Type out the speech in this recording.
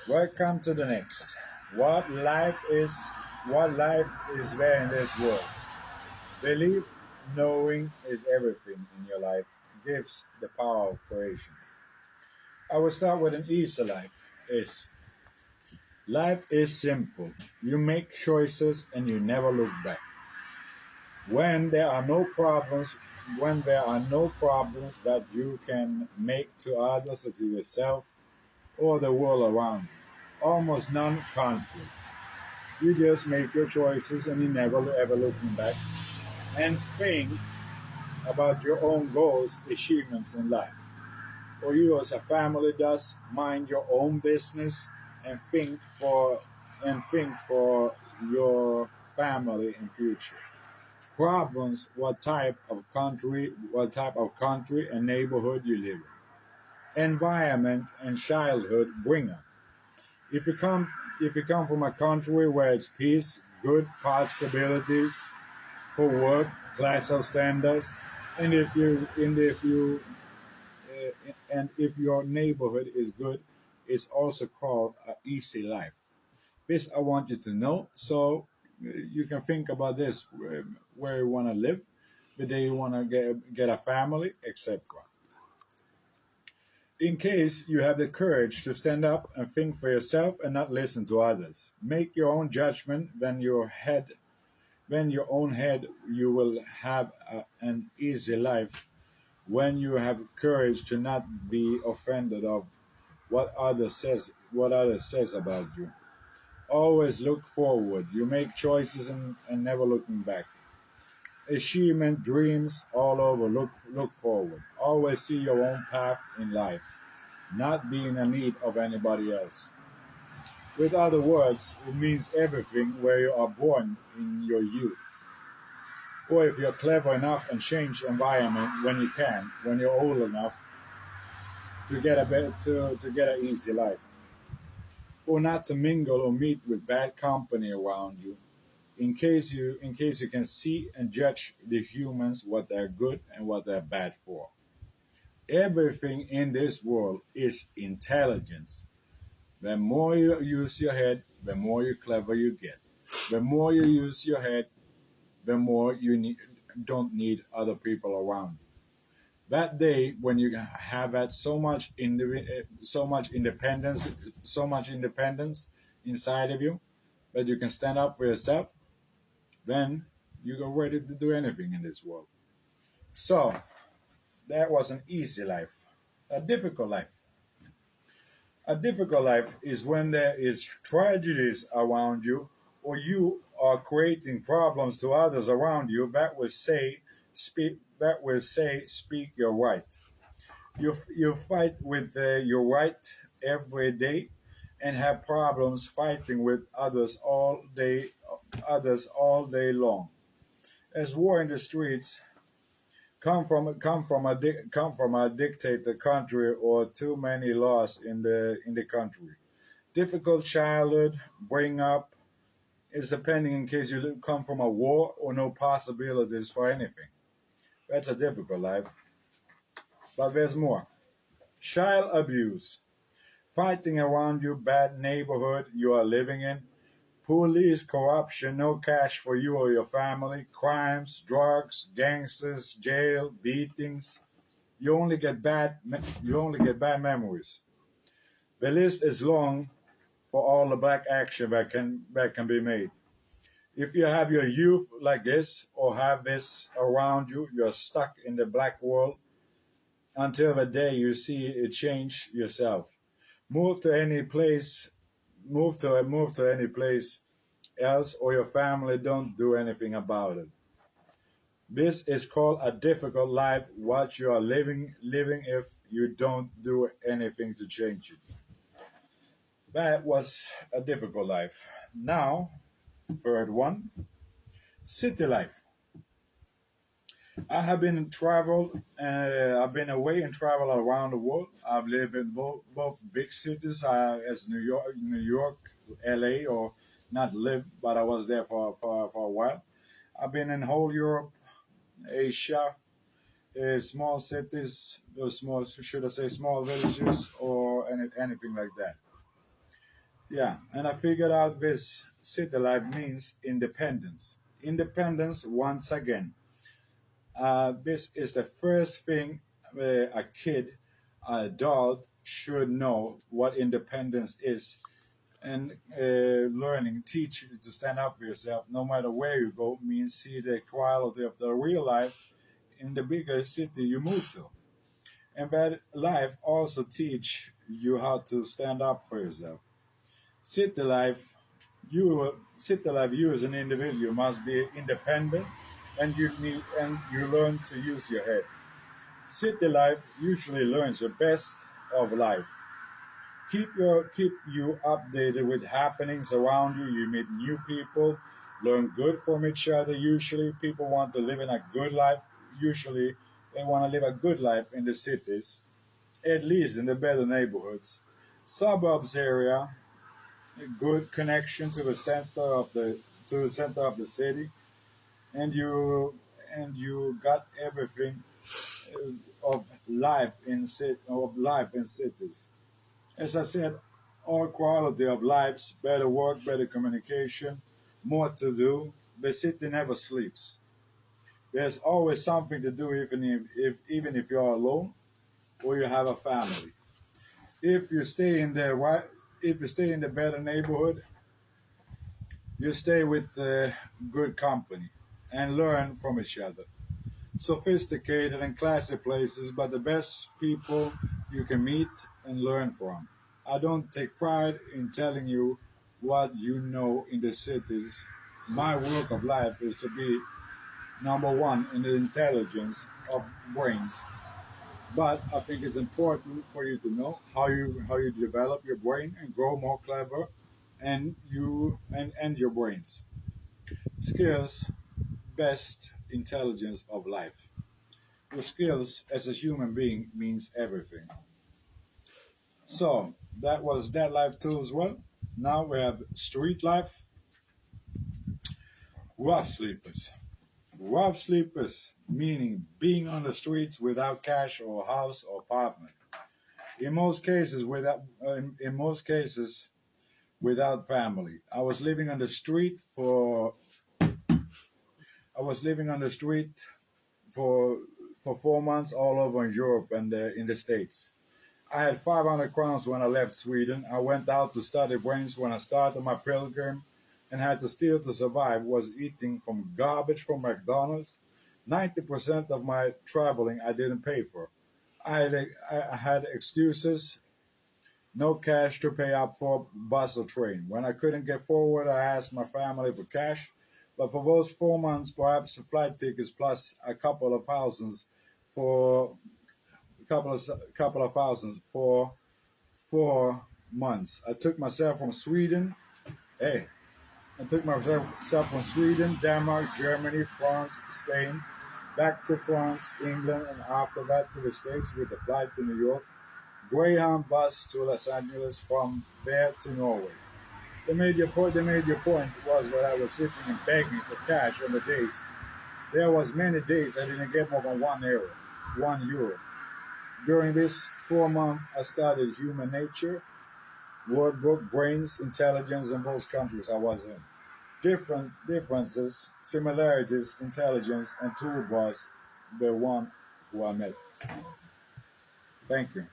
Welcome to the next. What life is what life is there in this world. Belief, knowing is everything in your life gives the power of creation. I will start with an easy life is simple. You make choices and you never look back. When there are no problems when there are no problems that you can make to others or to yourself or the world around you. Almost none conflicts. You just make your choices and you never ever looking back and think about your own goals, achievements in life. Or you as a family does mind your own business and think for your family in future. Problems, what type of country and neighborhood you live in. Environment and childhood bring up. If you come if you come from a country where it's peace, good possibilities for work, class of standards, and if your neighborhood is good, it's also called an easy life. This I want you to know, so you can think about this where you want to live, the day you want to get a family, etc. In case you have the courage to stand up and think for yourself and not listen to others, make your own judgment. When your own head, you will have an easy life. When you have courage to not be offended of what others says about you. Always look forward. You make choices and never looking back. Achievement, dreams, all over. Look forward. Always see your own path in life, not be in a need of anybody else. With other words, it means everything where you are born in your youth. Or if you're clever enough and change environment when you can, when you're old enough to get an easy life. Or not to mingle or meet with bad company around you. In case you can see and judge the humans what they're good and what they're bad for. Everything in this world is intelligence. The more you use your head, the more you clever you get. The more you use your head, the more don't need other people around. That day when you have had so much independence inside of you that you can stand up for yourself, then you are ready to do anything in this world. So that was an easy life. A difficult life. A difficult life is when there is tragedies around you, or you are creating problems to others around you that will say speak your right. You fight with your right every day and have problems fighting with others all day long. As war in the streets come from a dictator country or too many laws in the country. Difficult childhood bring up is depending in case you come from a war or no possibilities for anything. That's a difficult life. But there's more. Child abuse. Fighting around you, bad neighborhood you are living in, police corruption, no cash for you or your family, crimes, drugs, gangsters, jail, beatings. You only get bad memories. The list is long for all the black action that can be made. If you have your youth like this or have this around you, you're stuck in the black world until the day you see it change yourself. Move to any place, move to any place else, or your family don't do anything about it. This is called a difficult life. What you are living if you don't do anything to change it. That was a difficult life. Now, third one, city life. I have been traveled. I've been away and traveled around the world. I've lived in both big cities, as New York, L.A., or not lived, but I was there for a while. I've been in whole Europe, Asia, small cities, those small, should I say, small villages, or anything like that. Yeah, and I figured out this city life means independence. Independence once again. This is the first thing a kid, an adult should know what independence is, and learning, teach you to stand up for yourself no matter where you go means see the quality of the real life in the bigger city you move to. And that life also teach you how to stand up for yourself. City life, city life, you as an individual must be independent, and you learn to use your head. City life usually learns the best of life. Keep you updated with happenings around you. You meet new people, learn good from each other. Usually, people want to live in a good life. Usually, they want to live a good life in the cities, at least in the better neighborhoods. Suburbs area, a good connection to the center of the city, and you got everything of life in cities. As I said, all quality of lives, better work, better communication, more to do. The city never sleeps. There's always something to do, even if you're alone or you have a family. If you stay in the right, if you stay in the better neighborhood, you stay with good company and learn from each other. Sophisticated and classy places, but the best people you can meet and learn from. I don't take pride in telling you what you know in the cities. My work of life is to be number one in the intelligence of brains. But I think it's important for you to know how you develop your brain and grow more clever and your brains. Skills, best intelligence of life. Your skills as a human being means everything. So that was that life too as well. Now we have street life, rough sleepers. Rough sleepers meaning being on the streets without cash or house or apartment. In most cases without family. I was living on the street for 4 months all over in Europe and in the States. I had 500 crowns when I left Sweden. I went out to study brains when I started my pilgrim and had to steal to survive. Was eating from garbage from McDonald's. 90% of my traveling I didn't pay for. I had excuses, no cash to pay up for bus or train. When I couldn't get forward, I asked my family for cash. But for those 4 months, perhaps the flight tickets plus a for couple of thousands for 4 months. Hey, I took myself from Sweden, Denmark, Germany, France, Spain, back to France, England, and after that to the States with a flight to New York, Greyhound bus to Los Angeles, from there to Norway. The major point was that I was sitting and begging for cash on the days. There was many days I didn't get more than 1 euro. During this 4 month, I studied human nature, word book, brains, intelligence in those countries I was in. Differences, similarities, intelligence, and toolbars, the one who I met. Thank you.